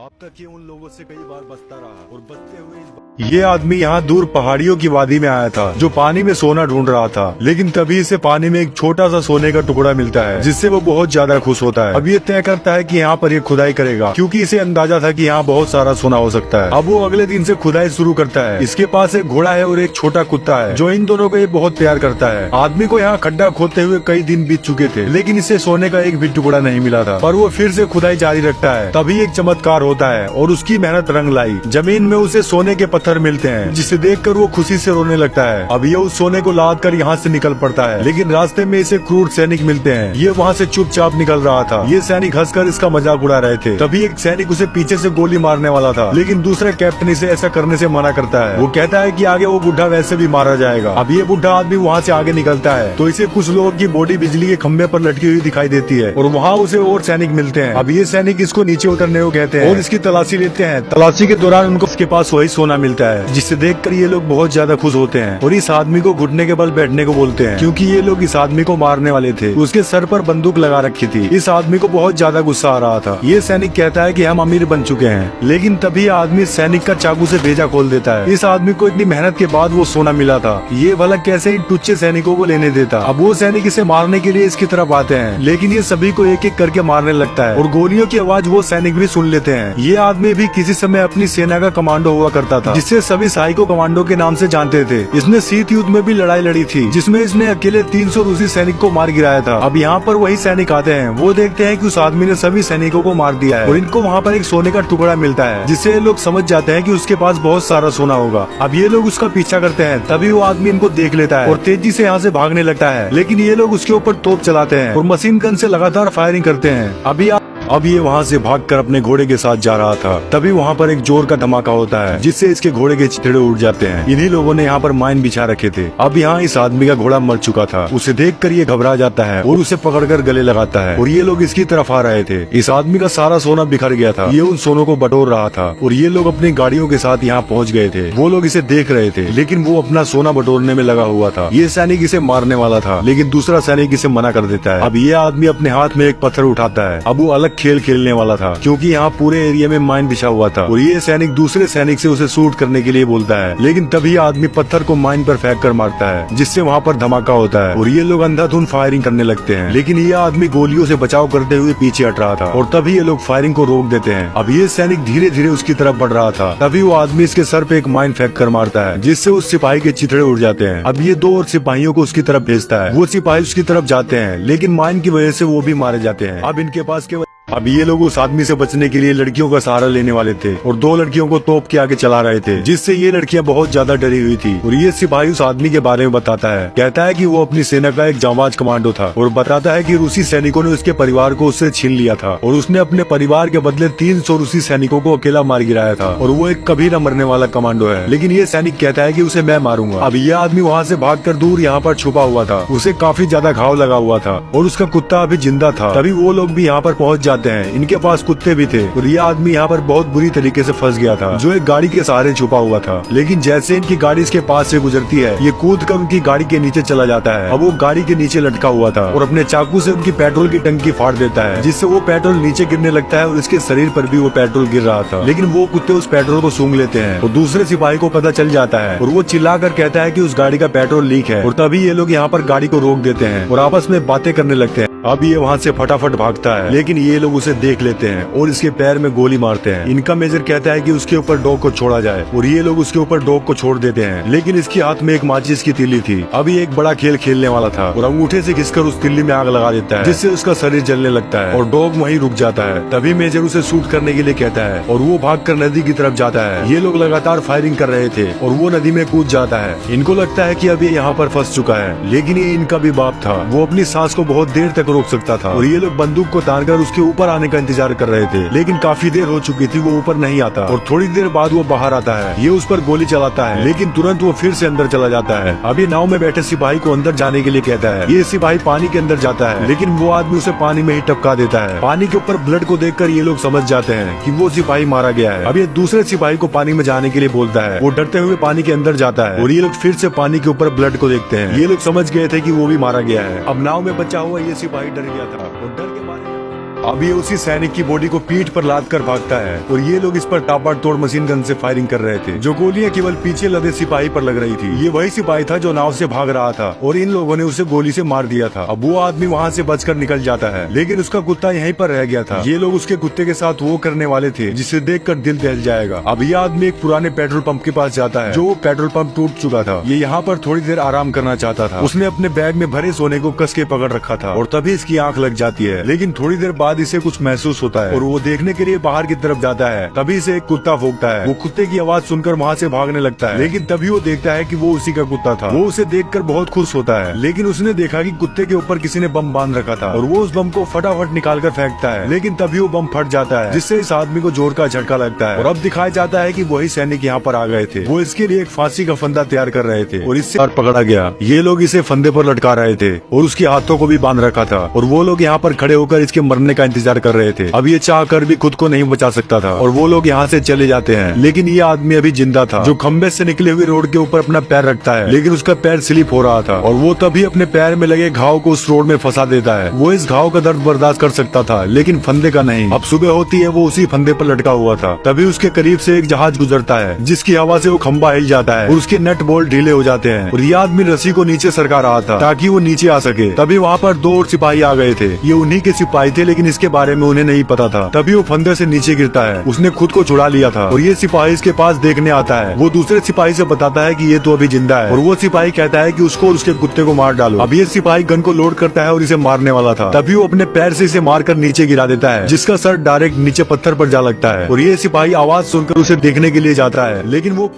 अब तक ये उन लोगों से कई बार बचता रहा और बचते हुए ये आदमी यहाँ दूर पहाड़ियों की वादी में आया था जो पानी में सोना ढूंढ रहा था। लेकिन तभी इसे पानी में एक छोटा सा सोने का टुकड़ा मिलता है जिससे वो बहुत ज्यादा खुश होता है। अब ये तय करता है कि यहाँ पर ये खुदाई करेगा क्योंकि इसे अंदाजा था कि यहाँ बहुत सारा सोना हो सकता है। अब वो अगले दिन से खुदाई शुरू करता है। इसके पास एक घोड़ा है और एक छोटा कुत्ता है जो इन दोनों को ये बहुत प्यार करता है। आदमी को यहाँ खड्डा खोदते हुए कई दिन बीत चुके थे लेकिन इसे सोने का एक भी टुकड़ा नहीं मिला था, पर वो फिर से खुदाई जारी रखता है। तभी एक चमत्कार होता है और उसकी मेहनत रंग लाई। जमीन में उसे सोने के पत्थर मिलते हैं जिसे देखकर वो खुशी से रोने लगता है। अब ये उस सोने को लाद कर यहाँ से निकल पड़ता है लेकिन रास्ते में इसे क्रूर सैनिक मिलते हैं। ये वहाँ से चुपचाप निकल रहा था। ये सैनिक हंसकर इसका मजाक उड़ा रहे थे। तभी एक सैनिक उसे पीछे से गोली मारने वाला था लेकिन दूसरा कैप्टन इसे ऐसा करने से मना करता है। वो कहता है कि आगे वो बुढ़ा वैसे भी मारा जाएगा। अब ये बुढ़ा आदमी वहाँ से आगे निकलता है तो इसे कुछ लोगों की बॉडी बिजली के खंभे पर लटकी हुई दिखाई देती है और वहाँ उसे और सैनिक मिलते हैं। अब ये सैनिक इसको नीचे उतरने को कहते हैं और इसकी तलाशी लेते हैं। तलाशी के दौरान उनको इसके पास वही सोना मिलता है जिसे देखकर ये लोग बहुत ज्यादा खुश होते हैं और इस आदमी को घुटने के बल बैठने को बोलते हैं क्योंकि ये लोग इस आदमी को मारने वाले थे। उसके सर पर बंदूक लगा रखी थी। इस आदमी को बहुत ज्यादा गुस्सा आ रहा था। ये सैनिक कहता है कि हम अमीर बन चुके हैं लेकिन तभी आदमी सैनिक का चाकू से भेजा खोल देता है। इस आदमी को इतनी मेहनत के बाद वो सोना मिला था। ये भला कैसे इन टुच्चे सैनिकों को लेने देता। अब वो सैनिक इसे मारने के लिए इसकी तरफ आते हैं लेकिन ये सभी को एक एक करके मारने लगता है और गोलियों की आवाज वो सैनिक भी सुन लेते हैं। ये आदमी भी किसी समय अपनी सेना का कमांडो हुआ करता था जिसे सभी साइको कमांडो के नाम से जानते थे। इसने शीत युद्ध में भी लड़ाई लड़ी थी जिसमें इसने अकेले 300 रूसी सैनिक को मार गिराया था। अब यहाँ पर वही सैनिक आते हैं। वो देखते हैं कि उस आदमी ने सभी सैनिकों को मार दिया है और इनको वहाँ पर एक सोने का टुकड़ा मिलता है जिससे लोग समझ जाते हैं कि उसके पास बहुत सारा सोना होगा। अब ये लोग उसका पीछा करते हैं। तभी वो आदमी इनको देख लेता है और तेजी से यहाँ से भागने लगता है लेकिन ये लोग उसके ऊपर तोप चलाते हैं और मशीन गन से लगातार फायरिंग करते हैं। अब ये वहाँ से भागकर अपने घोड़े के साथ जा रहा था। तभी वहाँ पर एक जोर का धमाका होता है जिससे इसके घोड़े के चिथड़े उड़ जाते हैं। इन्हीं लोगों ने यहाँ पर माइन बिछा रखे थे। अब यहाँ इस आदमी का घोड़ा मर चुका था। उसे देखकर ये घबरा जाता है और उसे पकड़कर गले लगाता है और ये लोग इसकी तरफ आ रहे थे। इस आदमी का सारा सोना बिखर गया था। ये उन सोनों को बटोर रहा था और ये लोग अपनी गाड़ियों के साथ यहाँ पहुँच गए थे। वो लोग इसे देख रहे थे लेकिन वो अपना सोना बटोरने में लगा हुआ था। ये सैनिक इसे मारने वाला था लेकिन दूसरा सैनिक इसे मना कर देता है। अब ये आदमी अपने हाथ में एक पत्थर उठाता है। अब वो अलग खेल खेलने वाला था क्योंकि यहाँ पूरे एरिया में माइन बिछा हुआ था और ये सैनिक दूसरे सैनिक से उसे शूट करने के लिए बोलता है लेकिन तभी आदमी पत्थर को माइन पर फेंक कर मारता है जिससे वहाँ पर धमाका होता है और ये लोग अंधाधुंध फायरिंग करने लगते हैं लेकिन ये आदमी गोलियों से बचाव करते हुए पीछे हट रहा था और तभी ये लोग फायरिंग को रोक देते हैं। अब ये सैनिक धीरे धीरे उसकी तरफ बढ़ रहा था। तभी वो आदमी इसके सर पे एक माइन फेंक कर मारता है जिससे उस सिपाही के चिथड़े उड़ जाते हैं। अब ये 2 और सिपाहियों को उसकी तरफ भेजता है। वो सिपाही उसकी तरफ जाते हैं लेकिन माइन की वजह से वो भी मारे जाते हैं। अब इनके पास केवल अब ये लोग उस आदमी से बचने के लिए लड़कियों का सहारा लेने वाले थे और 2 लड़कियों को तोप के आगे चला रहे थे जिससे ये लड़कियां बहुत ज्यादा डरी हुई थी। और ये सिपाही उस आदमी के बारे में बताता है। कहता है कि वो अपनी सेना का एक जांबाज कमांडो था और बताता है कि रूसी सैनिकों ने उसके परिवार को उससे छीन लिया था और उसने अपने परिवार के बदले 300 रूसी सैनिकों को अकेला मार गिराया था और वो एक कभी न मरने वाला कमांडो है। लेकिन ये सैनिक कहता है कि उसे मैं मारूंगा। अब यह आदमी वहाँ से भागकर दूर यहाँ पर छुपा हुआ था। उसे काफी ज्यादा घाव लगा हुआ था और उसका कुत्ता अभी जिंदा था। तभी वो लोग भी यहाँ पर पहुँच जाते हैं। इनके पास कुत्ते भी थे और ये आदमी यहाँ पर बहुत बुरी तरीके से फंस गया था जो एक गाड़ी के सहारे छुपा हुआ था। लेकिन जैसे इनकी गाड़ी इसके पास से गुजरती है ये कूद कर उनकी गाड़ी के नीचे चला जाता है। अब वो गाड़ी के नीचे लटका हुआ था और अपने चाकू से उनकी पेट्रोल की टंकी फाड़ देता है जिससे वो पेट्रोल नीचे गिरने लगता है और इसके शरीर पर भी वो पेट्रोल गिर रहा था। लेकिन वो कुत्ते उस पेट्रोल को सूंघ लेते हैं और दूसरे सिपाही को पता चल जाता है और वो चिल्लाकर कहता है कि उस गाड़ी का पेट्रोल लीक है और तभी ये लोग यहाँ पर गाड़ी को रोक देते हैं और आपस में बातें करने लगते हैं। अब ये वहाँ से फटाफट भागता है लेकिन ये लोग उसे देख लेते हैं और इसके पैर में गोली मारते हैं। इनका मेजर कहता है कि उसके ऊपर डॉग को छोड़ा जाए और ये लोग उसके ऊपर डॉग को छोड़ देते हैं लेकिन इसके हाथ में एक माचिस की तीली थी। अब ये एक बड़ा खेल खेलने वाला था और अंगूठे से घिसकर उस तीली में आग लगा देता है जिससे उसका शरीर जलने लगता है और डॉग वहीं रुक जाता है। तभी मेजर उसे शूट करने के लिए कहता है और वो भागकर नदी की तरफ जाता है। ये लोग लगातार फायरिंग कर रहे थे और वो नदी में कूद जाता है। इनको लगता है कि अब ये यहाँ पर फंस चुका है लेकिन ये इनका भी बाप था। वो अपनी सांस को बहुत देर तक रोक सकता था और ये लोग बंदूक को तानकर उसके ऊपर आने का इंतजार कर रहे थे लेकिन काफी देर हो चुकी थी। वो ऊपर नहीं आता और थोड़ी देर बाद वो बाहर आता है। ये उस पर गोली चलाता है लेकिन तुरंत वो फिर से अंदर चला जाता है। अब ये नाव में बैठे सिपाही को अंदर जाने के लिए कहता है। ये सिपाही पानी के अंदर जाता है लेकिन वो आदमी उसे पानी में ही टपका देता है। पानी के ऊपर ब्लड को देखकर ये लोग समझ जाते हैं कि वो सिपाही मारा गया है। अब ये दूसरे सिपाही को पानी में जाने के लिए बोलता है। वो डरते हुए पानी के अंदर जाता है और ये लोग फिर से पानी के ऊपर ब्लड को देखते हैं। ये लोग समझ गए थे कि वो भी मारा गया है। अब नाव में बचा हुआ ये सिपाही डर गया था और डर के मारे अब ये उसी सैनिक की बॉडी को पीठ पर लाद कर भागता है और ये लोग इस पर ताबड़तोड़ मशीन गन से फायरिंग कर रहे थे। जो गोलियां केवल पीछे लदे सिपाही पर लग रही थी। ये वही सिपाही था जो नाव से भाग रहा था और इन लोगों ने उसे गोली से मार दिया था। अब वो आदमी वहाँ से बचकर निकल जाता है, लेकिन उसका कुत्ता यहीं पर रह गया था। ये लोग उसके कुत्ते के साथ वो करने वाले थे जिसे देखकर दिल दहल जाएगा। अब ये आदमी एक पुराने पेट्रोल पंप के पास जाता है, जो वो पेट्रोल पंप टूट चुका था। ये यहाँ पर थोड़ी देर आराम करना चाहता था। उसने अपने बैग में भरे सोने को कस के पकड़ रखा था और तभी इसकी आंख लग जाती है, लेकिन थोड़ी देर बाद इसे कुछ महसूस होता है और वो देखने के लिए बाहर की तरफ जाता है। तभी इसे एक कुत्ता भौंकता है। वो कुत्ते की आवाज सुनकर वहाँ से भागने लगता है, लेकिन तभी वो देखता है कि वो उसी का कुत्ता था। वो उसे देखकर बहुत खुश होता है, लेकिन उसने देखा कि कुत्ते के ऊपर किसी ने बम बांध रखा था और वो उस बम को फटाफट निकाल कर फेंकता है, लेकिन तभी वो बम फट जाता है, जिससे इस आदमी को जोर का झटका लगता है। और अब दिखाया जाता है कि वही सैनिक यहाँ पर आ गए थे। वो इसके लिए एक फांसी का फंदा तैयार कर रहे थे और इससे पकड़ा गया। ये लोग इसे फंदे पर लटका रहे थे और उसके हाथों को भी बांध रखा था और वो लोग यहाँ पर खड़े होकर इसके मरने का इंतजार कर रहे थे। अब ये चाह कर भी खुद को नहीं बचा सकता था और वो लोग यहाँ से चले जाते हैं, लेकिन ये आदमी अभी जिंदा था, जो खंबे से निकले हुए रोड के ऊपर अपना पैर रखता है, लेकिन उसका पैर स्लिप हो रहा था और वो तभी अपने पैर में लगे घाव को उस रोड में फंसा देता है। वो इस घाव का दर्द बर्दाश्त कर सकता था, लेकिन फंदे का नहीं। अब सुबह होती है, वो उसी फंदे पर लटका हुआ था। तभी उसके करीब से एक जहाज गुजरता है, जिसकी हवा से वो खंबा हिल जाता है और उसके नट बोल्ट ढीले हो जाते हैं और ये आदमी रस्सी को नीचे सरका रहा था ताकि वो नीचे आ सके। तभी वहाँ पर 2 और सिपाही आ गए थे। ये उन्हीं के सिपाही थे, लेकिन इसके बारे में उन्हें नहीं पता था। तभी वो फंदे से नीचे गिरता है। उसने खुद को छुड़ा लिया था और ये सिपाही इसके पास देखने आता है। वो दूसरे सिपाही से बताता है कि ये तो अभी जिंदा है और वो सिपाही कहता है कि उसको और उसके कुत्ते को मार डालो। अब ये सिपाही गन को लोड करता है और इसे मारने वाला था। तभी वो अपने पैर से इसे मारकर नीचे गिरा देता है, जिसका सर डायरेक्ट नीचे पत्थर पर जा लगता है और ये सिपाही आवाज सुनकर उसे देखने के लिए जाता है, लेकिन वो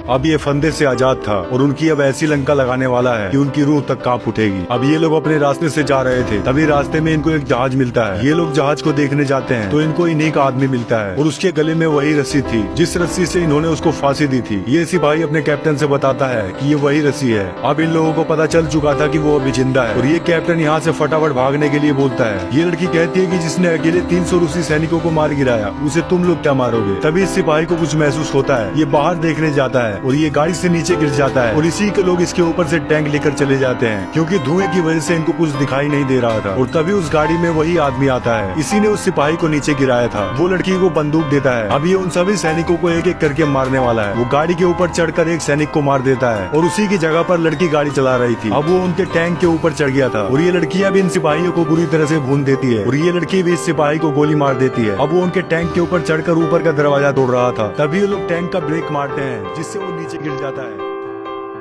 अब ये फंदे से आजाद था और उनकी अब ऐसी लंका लगाने वाला है कि उनकी रूह तक कांप उठेगी। अब ये लोग अपने रास्ते से जा रहे थे, तभी रास्ते में इनको एक जहाज मिलता है। ये लोग जहाज को देखने जाते हैं तो इनको इन्हीं का आदमी मिलता है और उसके गले में वही रस्सी थी जिस रस्सी से इन्होंने उसको फांसी दी थी। ये सिपाही अपने कैप्टन से बताता है कि ये वही रस्सी है। अब इन लोगों को पता चल चुका था कि वो अभी जिंदा है और ये कैप्टन यहाँ से फटाफट भागने के लिए बोलता है। ये लड़की कहती है कि जिसने अकेले 300 रूसी सैनिकों को मार गिराया, उसे तुम लोग क्या मारोगे। तभी इस सिपाही को कुछ महसूस होता है। ये बाहर देखने जाता है और ये गाड़ी से नीचे गिर जाता है और इसी के लोग इसके ऊपर से टैंक लेकर चले जाते हैं, क्योंकि धुएं की वजह से इनको कुछ दिखाई नहीं दे रहा था। और तभी उस गाड़ी में वही आदमी आता है। इसी ने उस सिपाही को नीचे गिराया था। वो लड़की को बंदूक देता है। अब ये उन सभी सैनिकों को एक एक करके मारने वाला है। वो गाड़ी के ऊपर चढ़कर एक सैनिक को मार देता है और उसी की जगह पर लड़की गाड़ी चला रही थी। अब वो उनके टैंक के ऊपर चढ़ गया था और ये लड़कियां भी इन सिपाहियों को बुरी तरह से भून देती है और ये लड़की भी इस सिपाही को गोली मार देती है। अब वो उनके टैंक के ऊपर चढ़कर ऊपर का दरवाजा तोड़ रहा था। तभी वो लोग टैंक का ब्रेक मारते हैं, जिससे वो नीचे गिर जाता है।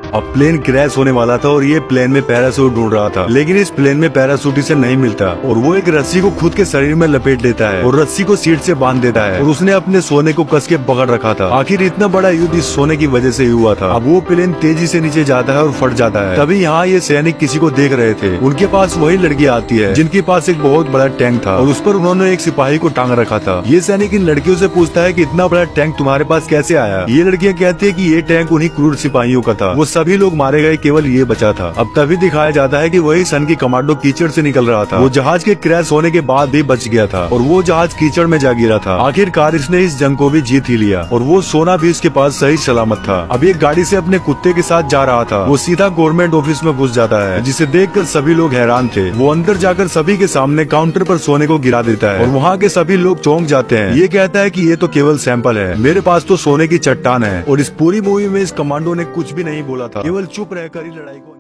अब प्लेन क्रैश होने वाला था और ये प्लेन में पैरासूट ढूंढ रहा था, लेकिन इस प्लेन में पैरासूट इसे नहीं मिलता और वो एक रस्सी को खुद के शरीर में लपेट लेता है और रस्सी को सीट से बांध देता है और उसने अपने सोने को कस के पकड़ रखा था। आखिर इतना बड़ा युद्ध इस सोने की वजह से ही हुआ था। अब वो प्लेन तेजी से नीचे जाता है और फट जाता है। तभी यहाँ ये सैनिक किसी को देख रहे थे। उनके पास वही लड़की आती है जिनके पास एक बहुत बड़ा टैंक था और उस पर उन्होंने एक सिपाही को टांग रखा था। ये सैनिक इन लड़कियों से पूछता है कि इतना बड़ा टैंक तुम्हारे पास कैसे आया। ये लड़कियां कहती है कि ये टैंक उन्हीं क्रूर सिपाहियों का था। वो सभी लोग मारे गए, केवल ये बचा था। अब तभी दिखाया जाता है कि वही सन की कमांडो कीचड़ से निकल रहा था। वो जहाज के क्रैश होने के बाद भी बच गया था और वो जहाज कीचड़ में जा गिरा था। आखिरकार इसने इस जंग को भी जीत ही लिया और वो सोना भी इसके पास सही सलामत था। अब ये गाड़ी से अपने कुत्ते के साथ जा रहा था। वो सीधा गवर्नमेंट ऑफिस में घुस जाता है, जिसे देखकर सभी लोग हैरान थे। वो अंदर जाकर सभी के सामने काउंटर पर सोने को गिरा देता है और वहाँ के सभी लोग चौंक जाते हैं। ये कहता है कि ये तो केवल सैंपल है, मेरे पास तो सोने की चट्टान है। और इस पूरी मूवी में इस कमांडो ने कुछ भी नहीं बोला था, केवल चुप रहकर ही लड़ाई को